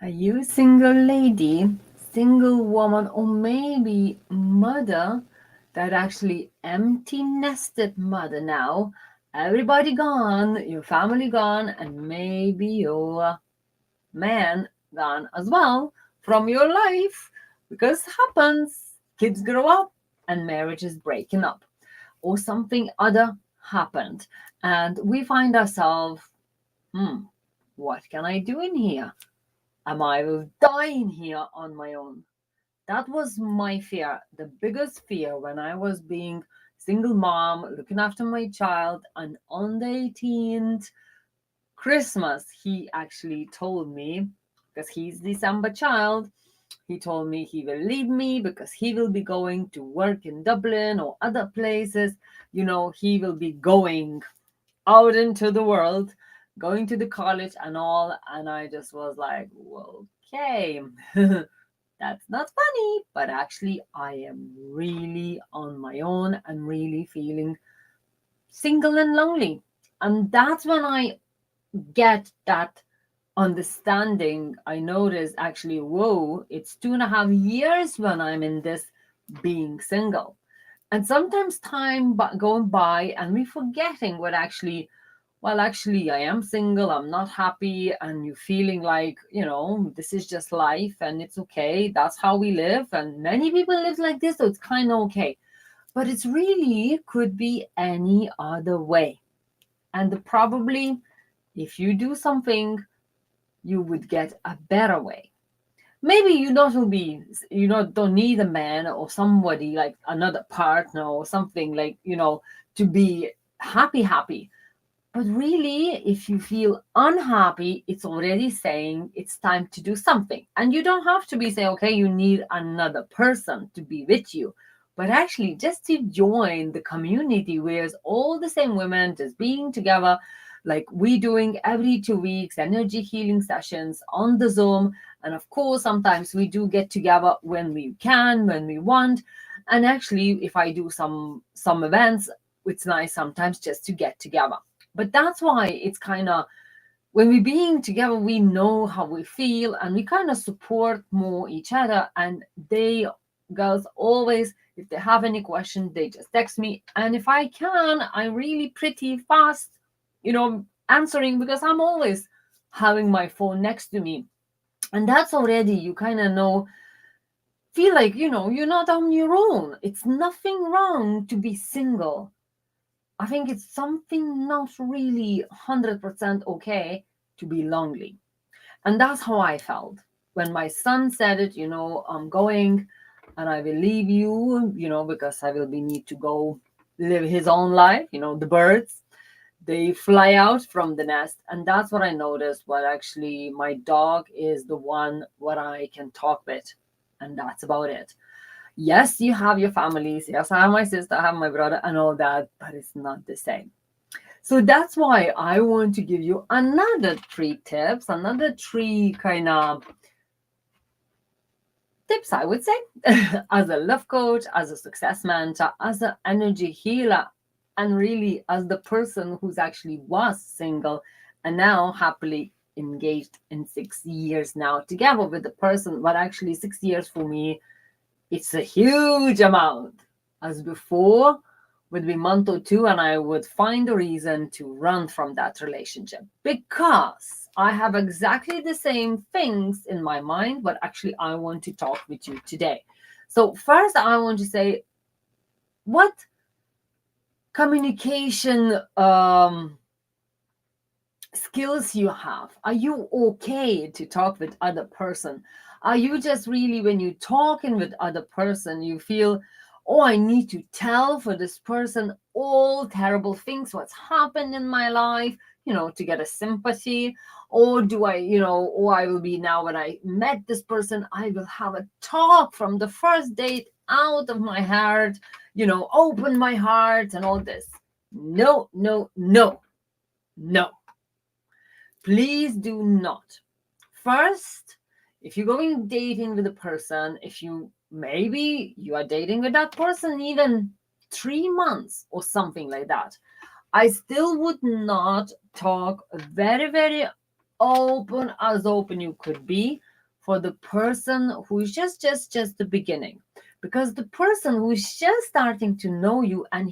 Are you single lady, single woman, or maybe mother that actually empty nested mother now? Everybody gone, your family gone, and maybe your man gone as well from your life because happens. Kids grow up and marriage is breaking up, or something other happened, and we find ourselves, hmm, what can I do in here? Am I will die in here on my own? That was my fear, the biggest fear when I was being single mom, looking after my child. And on the 18th Christmas, he actually told me, because he's December child, he told me he will leave me because he will be going to work in Dublin or other places. He will be going out into the world, going to the college and all. And I just was like, well, okay, that's not funny. But actually, I am really on my own and really feeling single and lonely. And that's when I get that understanding. I notice actually, whoa, it's 2.5 years when I'm in this being single. And sometimes time going by and we forgetting what actually, well, actually, I am single, I'm not happy, and you feeling like, this is just life and it's okay. That's how we live. And many people live like this, so it's kind of okay. But it's really could be any other way. And probably if you do something, you would get a better way. Maybe don't need a man or somebody like another partner or something like, to be happy. But really, if you feel unhappy, it's already saying it's time to do something. And you don't have to be saying, okay, you need another person to be with you. But actually, just to join the community where it's all the same women just being together, like we doing every 2 weeks, energy healing sessions on the Zoom. And of course, sometimes we do get together when we can, when we want. And actually, if I do some events, it's nice sometimes just to get together. But that's why it's kind of, when we being together, we know how we feel and we kind of support more each other. And they, girls, always, if they have any question, they just text me. And if I can, I really pretty fast, answering, because I'm always having my phone next to me. And that's already, you kind of know, feel like, you're not on your own. It's nothing wrong to be single. I think it's something not really 100% okay to be lonely. And that's how I felt. When my son said it, I'm going and I will leave you, because I will be need to go live his own life. The birds, they fly out from the nest. And that's what I noticed. What actually my dog is the one what I can talk with. And that's about it. Yes, you have your families. Yes, I have my sister, I have my brother, and all that, but it's not the same. So that's why I want to give you another 3 tips, another 3 kind of tips, I would say, as a love coach, as a success mentor, as an energy healer, and really as the person who's actually was single and now happily engaged in 6 years now together with the person. But actually, 6 years for me, it's a huge amount. As before, would be month or two, and I would find a reason to run from that relationship because I have exactly the same things in my mind, but actually I want to talk with you today. So first, I want to say, what communication skills you have. Are you okay to talk with other person? Are you just really, when you talking with other person, you feel, oh, I need to tell for this person all terrible things what's happened in my life, to get a sympathy? Or do I, or I will be, now when I met this person, I will have a talk from the first date out of my heart, open my heart and all this. No, no, no, no. Please do not. First, if you're going dating with a person, if maybe you are dating with that person even 3 months or something like that, I still would not talk very, very open, as open you could be, for the person who is just the beginning. Because the person who is just starting to know you and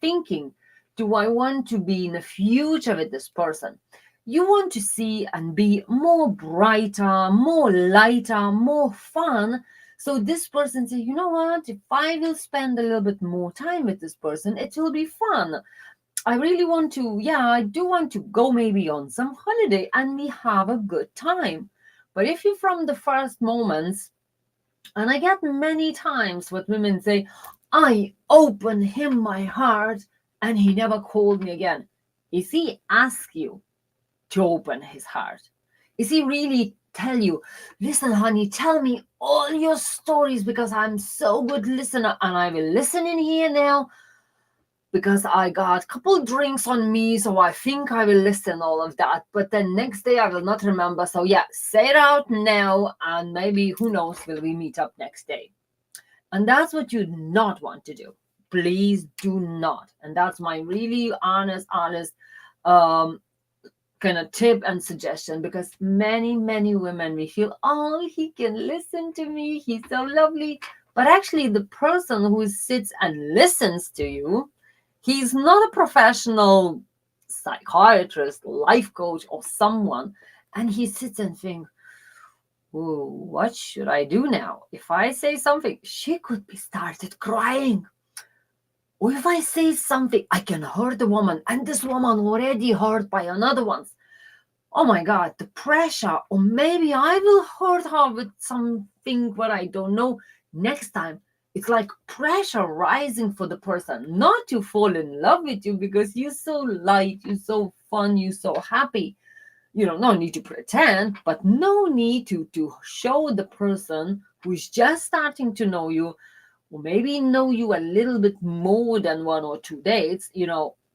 thinking, do I want to be in the future with this person? You want to see and be more brighter, more lighter, more fun. So this person says, you know what, if I will spend a little bit more time with this person, it will be fun. I really want to, yeah, I do want to go maybe on some holiday and we have a good time. But if you from the first moments, and I get many times what women say, I open him my heart and he never called me again. Is he ask you to open his heart? Is he really tell you, listen, honey, tell me all your stories because I'm so good listener and I will listen in here now because I got a couple drinks on me, so I think I will listen all of that. But then next day I will not remember. So yeah, say it out now, and maybe who knows, will we meet up next day? And that's what you do not want to do. Please do not. And that's my really honest um kind of tip and suggestion, because many women, we feel, oh, he can listen to me, he's so lovely. But actually the person who sits and listens to you, he's not a professional psychiatrist, life coach, or someone. And he sits and thinks, oh, what should I do now? If I say something, she could be started crying. Or if I say something, I can hurt the woman, and this woman already hurt by another one. Oh my God, the pressure. Or maybe I will hurt her with something what I don't know next time. It's like pressure rising for the person not to fall in love with you because you're so light, you're so fun, you're so happy. No need to pretend, but no need to show the person who's just starting to know you, or maybe know you a little bit more than 1 or 2 days,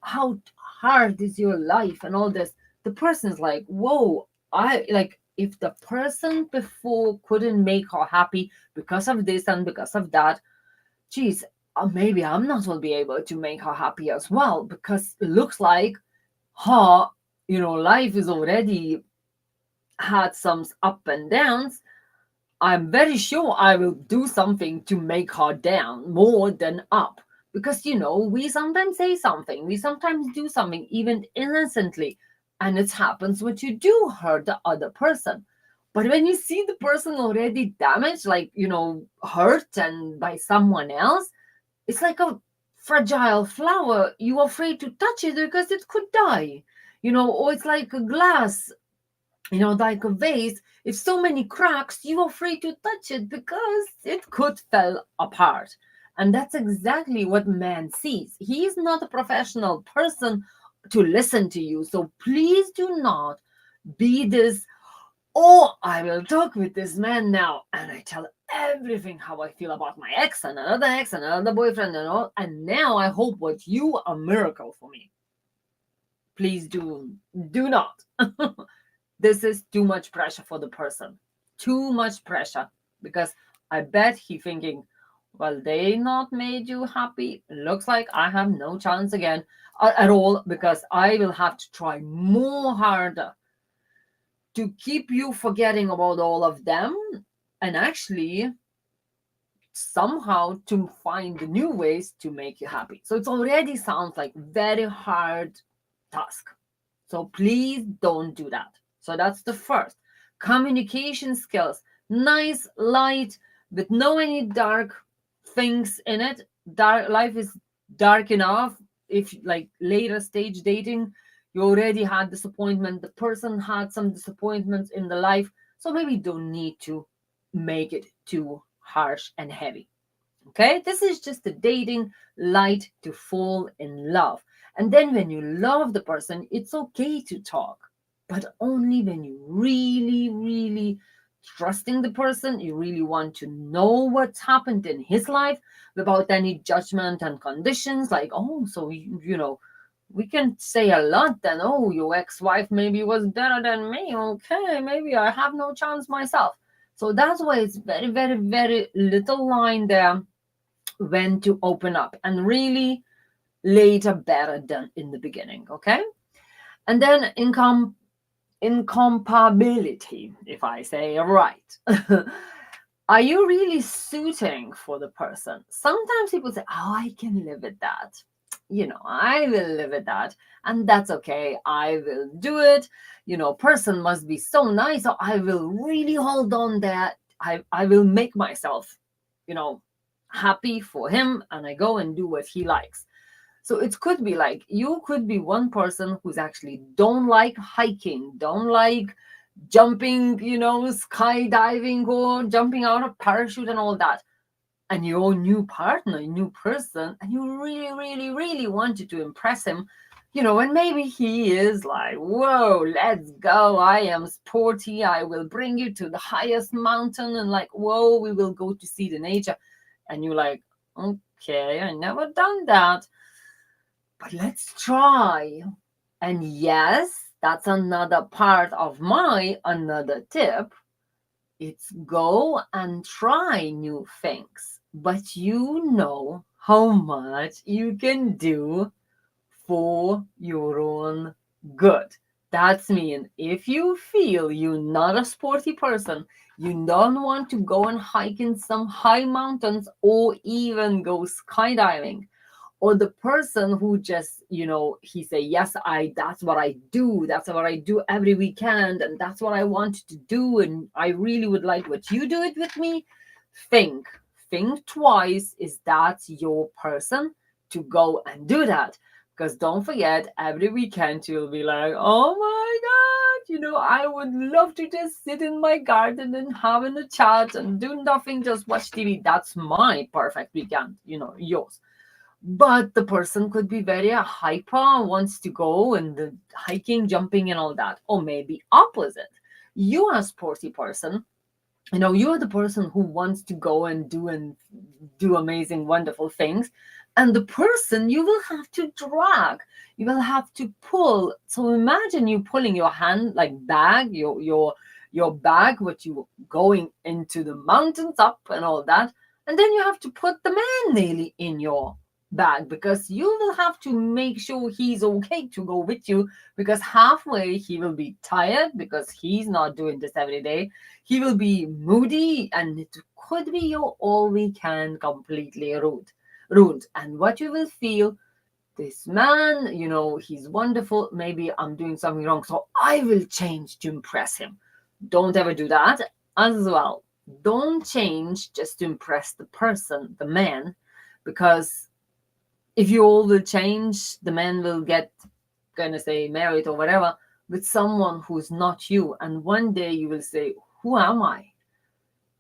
how hard is your life and all this. The person's like, whoa, I like, if the person before couldn't make her happy because of this and because of that, geez, maybe I'm not will be able to make her happy as well, because it looks like her, life is already had some up and downs. I'm very sure I will do something to make her down more than up. Because, we sometimes say something, we sometimes do something even innocently, and it happens when you do hurt the other person. But when you see the person already damaged, like, hurt and by someone else, it's like a fragile flower. You're afraid to touch it because it could die. Or it's like a glass, like a vase. If so many cracks, you're afraid to touch it because it could fall apart. And that's exactly what man sees. He is not a professional person to listen to you. So please do not be this, oh, I will talk with this man now and I tell everything how I feel about my ex and another boyfriend and all. And now I hope what you a miracle for me. Please do not. This is too much pressure for the person. Too much pressure. Because I bet he thinking, well, they not made you happy. Looks like I have no chance again at all, because I will have to try more harder to keep you forgetting about all of them, and actually somehow to find new ways to make you happy. So it already sounds like very hard task. So please don't do that. So that's the first. Communication skills. Nice, light, with no any dark things in it. Dark life is dark enough. If like later stage dating, you already had disappointment. The person had some disappointments in the life. So maybe don't need to make it too harsh and heavy. Okay, this is just the dating light to fall in love. And then when you love the person, it's okay to talk, but only when you really trusting the person, you really want to know what's happened in his life without any judgment and conditions. Like, oh, so we can say a lot then, oh, your ex-wife maybe was better than me. Okay, maybe I have no chance myself. So that's why it's very little line there when to open up, and really later better than in the beginning. Okay. And then income incompatibility, if I say it right. Are you really suiting for the person? Sometimes people say, oh, I can live with that. I will live with that. And that's okay. I will do it. Person must be so nice. So I will really hold on that. I will make myself, you know, happy for him. And I go and do what he likes. So it could be like you could be one person who's actually don't like hiking, don't like jumping, skydiving or jumping out of parachute and all that. And your new partner, new person, and you really, really, really wanted to impress him, and maybe he is like, whoa, let's go. I am sporty. I will bring you to the highest mountain and like, whoa, we will go to see the nature. And you're like, okay, I never done that, but let's try. And yes, that's another part of my another tip. It's go and try new things, but you know how much you can do for your own good. That's mean if you feel you're not a sporty person, you don't want to go and hike in some high mountains or even go skydiving, or the person who just he say, yes, that's what I do every weekend, and that's what I want to do, and I really would like what you do it with me. Think think twice, is that your person to go and do that? Because don't forget, every weekend you'll be like, oh my god, I would love to just sit in my garden and having a chat and do nothing, just watch TV. That's my perfect weekend, yours. But the person could be very hyper, wants to go and the hiking, jumping and all that. Or maybe opposite, you are a sporty person, you're the person who wants to go and do amazing wonderful things, and the person you will have to drag, you will have to pull. So imagine you pulling your hand like bag, your bag, what you going into the mountains up and all that, and then you have to put the man nearly in your bag, because you will have to make sure he's okay to go with you, because halfway he will be tired because he's not doing this every day. He will be moody, and it could be your all weekend completely ruined. And what you will feel, this man, he's wonderful. Maybe I'm doing something wrong, so I will change to impress him. Don't ever do that as well. Don't change just to impress the person, the man, because if you all will change, the man will get, gonna say, married or whatever with someone who's not you. And one day you will say, who am I?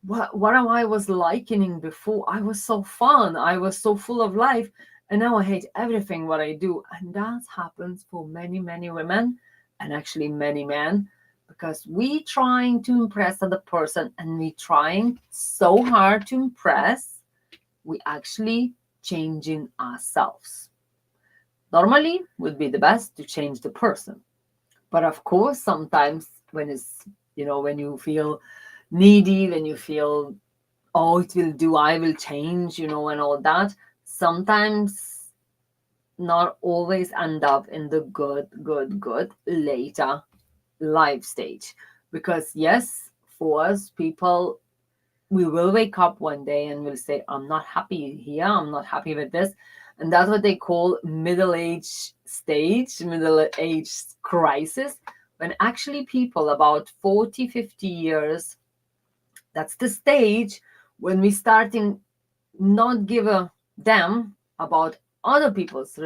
What am I was likening before? I was so fun. I was so full of life. And now I hate everything what I do. And that happens for many, many women, and actually many men, because we trying to impress other person, and we trying so hard to impress, we actually changing ourselves. Normally would be the best to change the person. But of course, sometimes when it's, when you feel needy, when you feel, oh, it will do, I will change, and all that, sometimes not always end up in the good later life stage. Because yes, for us people, we will wake up one day and we'll say, I'm not happy here, I'm not happy with this. And that's what they call middle age stage, middle age crisis, when actually people about 40, 50 years, that's the stage when we starting not give a damn about other people's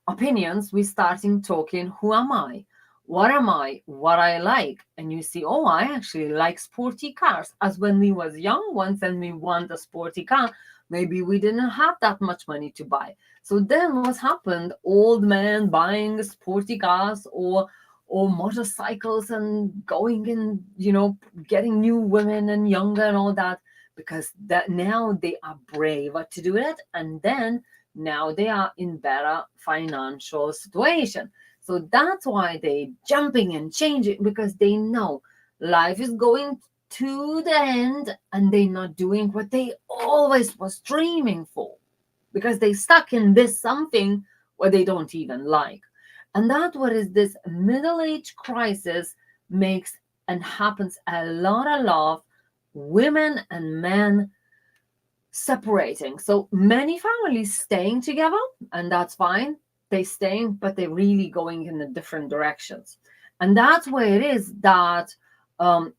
opinions. We starting talking, who am I, what I like. And you see, oh, I actually like sporty cars. As when we was young once and we want a sporty car, maybe we didn't have that much money to buy. So then what happened, old men buying sporty cars or motorcycles and going and getting new women and younger and all that, because that now they are brave to do it, and then now they are in better financial situation. So that's why they jumping and changing, because they know life is going to the end, and they not doing what they always was dreaming for, because they stuck in this something what they don't even like. And that what is this middle age crisis makes and happens a lot of women and men separating. So many families staying together, and that's fine. They staying, but they're really going in the different directions. And that's where it is that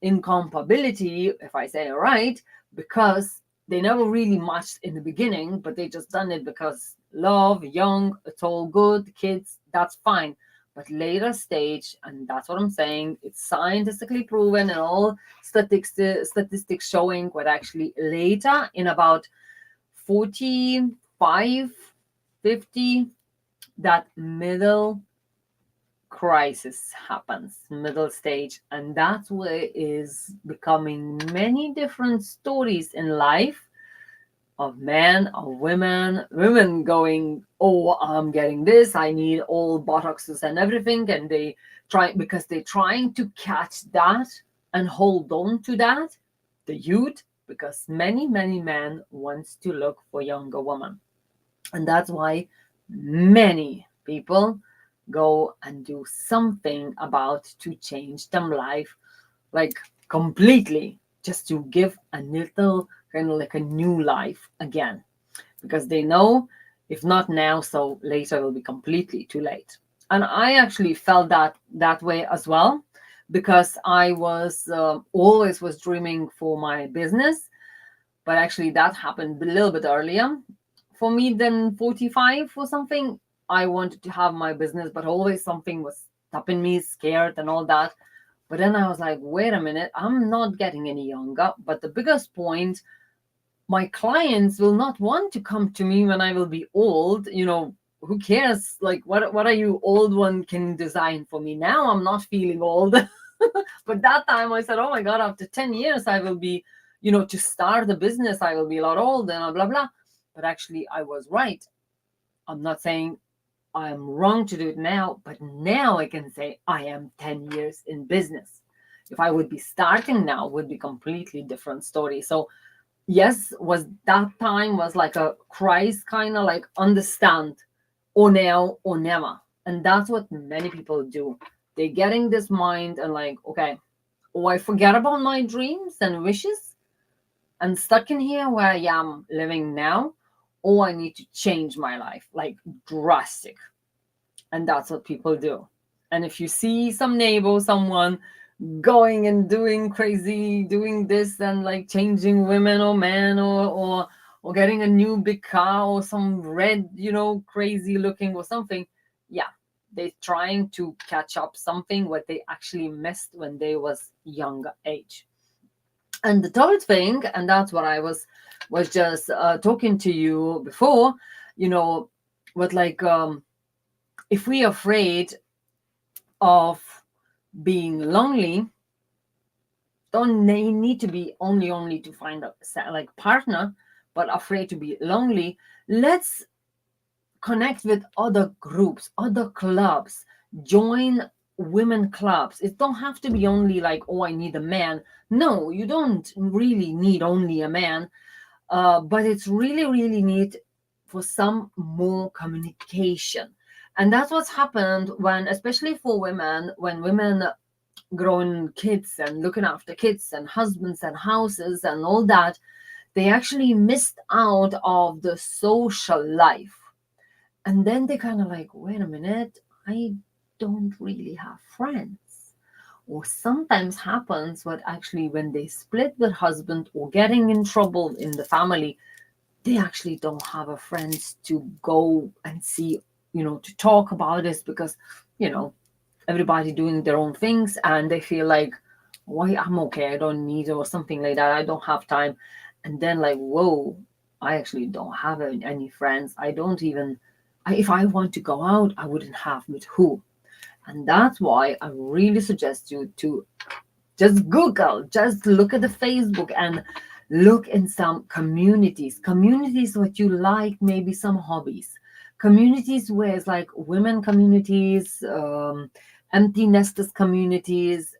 incompatibility, if I say it right, because they never really matched in the beginning, but they just done it because love, young, it's all good, kids, that's fine. But later stage, and that's what I'm saying, it's scientifically proven and all statistics showing what actually later in about 45, 50, that middle crisis happens, middle stage. And that's where is becoming many different stories in life of men, of women going, oh, I'm getting this, I need all botoxes and everything, and they try because they're trying to catch that and hold on to that, the youth, because many men wants to look for younger women. And that's why many people go and do something about to change them life, like completely, just to give a little kind of like a new life again, because they know if not now, so later will be completely too late. And I actually felt that way as well, because I was always was dreaming for my business, but actually that happened a little bit earlier for me than 45 or something. I wanted to have my business, but always something was stopping me, scared and all that. But then I was like, wait a minute, I'm not getting any younger. But the biggest point, my clients will not want to come to me when I will be old. Who cares? Like, what are you old one can design for me? Now I'm not feeling old. But that time I said, oh my God, after 10 years, I will be, to start the business, I will be a lot older and blah, blah. But actually, I was right. I'm not saying I'm wrong to do it now, but now I can say I am 10 years in business. If I would be starting now, would be completely different story. So yes, was that time was like a crisis, kind of like understand or now or never. And that's what many people do. They're getting this mind and like, okay, oh, I forget about my dreams and wishes and stuck in here where I am living now. Oh, I need to change my life, like drastic. And that's what people do. And if you see some neighbor, someone going and doing crazy, doing this and like changing women or men or getting a new big car or some red, crazy looking or something, yeah, they're trying to catch up something what they actually missed when they was younger age. And the third thing, and that's what I was just talking to you before, what like if we are afraid of being lonely, don't need to be only to find a like partner, but afraid to be lonely. Let's connect with other groups, other clubs, join women clubs. It don't have to be only like, oh, I need a man. No, you don't really need only a man, but it's really neat for some more communication. And that's what's happened when, especially for women, when women growing kids and looking after kids and husbands and houses and all that, they actually missed out of the social life. And then they kind of like, wait a minute, I don't really have friends. Or sometimes happens what actually when they split with husband or getting in trouble in the family, they actually don't have a friends to go and see, to talk about this, because, everybody doing their own things and they feel like, why, I'm okay, I don't need it or something like that, I don't have time. And then like, whoa, I actually don't have any friends. I don't even, if I want to go out, I wouldn't have with who. And that's why I really suggest you to just Google, just look at the Facebook and look in some communities what you like, maybe some hobbies, communities where it's like women communities, empty nesters communities.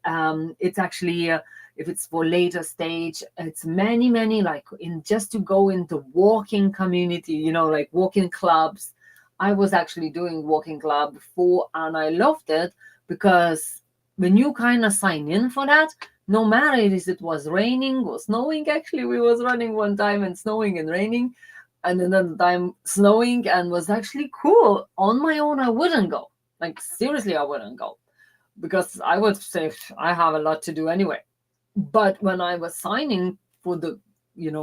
It's actually if it's for later stage, it's many like in just to go into walking community, like walking clubs. I was actually doing walking club before and I loved it because when you kind of sign in for that, no matter if it was raining or snowing, actually we was running one time and snowing and raining, and another time snowing and was actually cool. On my own, I wouldn't go. Like seriously, I wouldn't go because I would say I have a lot to do anyway. But when I was signing for the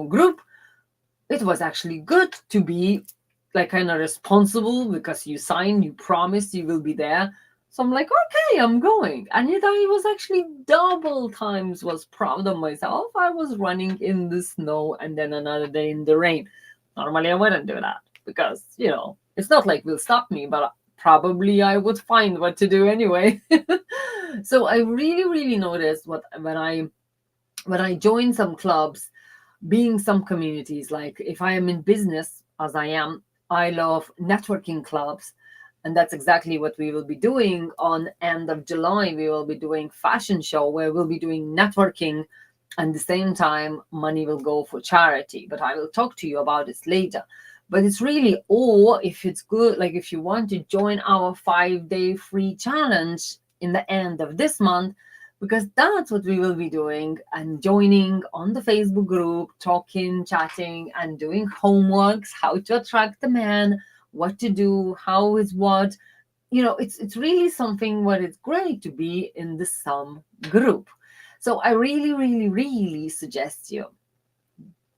group, it was actually good to be like kind of responsible because you sign, you promise you will be there. So I'm like, okay, I'm going. And yet I was actually double times was proud of myself. I was running in the snow and then another day in the rain. Normally I wouldn't do that because, it's not like will stop me, but probably I would find what to do anyway. So I really, really noticed when I joined some clubs, being some communities, like if I am in business as I am, I love networking clubs. And that's exactly what we will be doing on end of July. We will be doing fashion show where we'll be doing networking, and the same time money will go for charity, but I will talk to you about this later. But it's really, or if it's good, like if you want to join our 5-day free challenge in the end of this month, because that's what we will be doing, and joining on the Facebook group, talking, chatting, and doing homeworks, how to attract the man, what to do, how is what. It's really something what it's great to be in the some group. So I really, really, really suggest you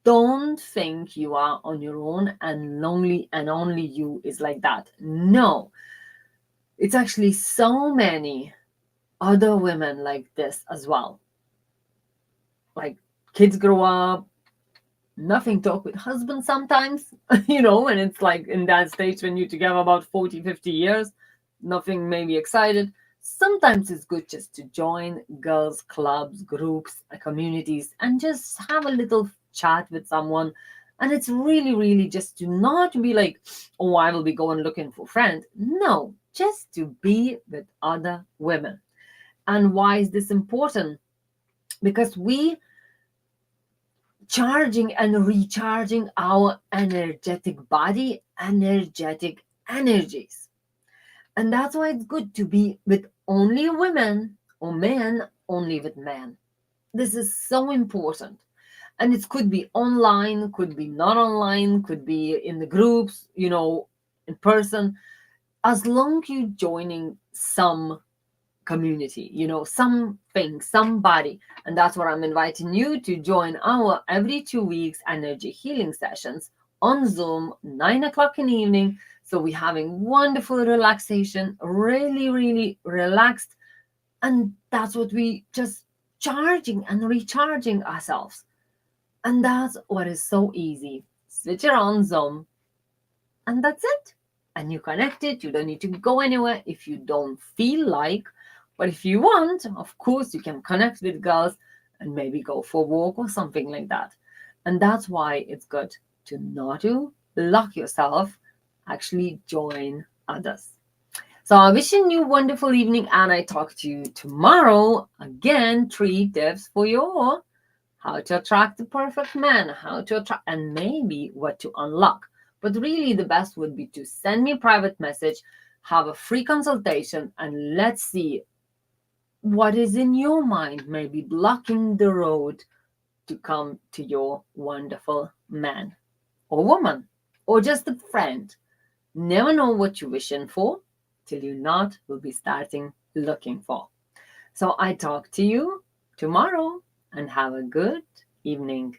don't think you are on your own and lonely and only you is like that. No, it's actually so many other women like this as well. Like kids grow up, nothing talk with husband sometimes, and it's like in that stage when you're together about 40, 50 years, nothing maybe excited. Sometimes it's good just to join girls clubs, groups, communities, and just have a little chat with someone. And it's really, really just to not be like, oh, I will be going looking for friends. No, just to be with other women. And why is this important? Because we charging and recharging our energetic body, energetic energies. And that's why it's good to be with only women or men only with men. This is so important. And it could be online, could be not online, could be in the groups, in person. As long you joining some community, something, somebody. And that's what I'm inviting you to join our every 2 weeks energy healing sessions on Zoom, 9 o'clock in the evening. So we're having wonderful relaxation, really, really relaxed. And that's what we just charging and recharging ourselves. And that's what is so easy. Switch it on Zoom, and that's it. And you connect it. You don't need to go anywhere if you don't feel like. But if you want, of course, you can connect with girls and maybe go for a walk or something like that. And that's why it's good to not to lock yourself, actually join others. So I'm wishing you a wonderful evening, and I talk to you tomorrow. Again, 3 tips for your how to attract the perfect man, how to attract, and maybe what to unlock. But really, the best would be to send me a private message, have a free consultation, and let's see what is in your mind, maybe blocking the road to come to your wonderful man or woman or just a friend. Never know what you're wishing for till you not will be starting looking for. So I talk to you tomorrow and have a good evening.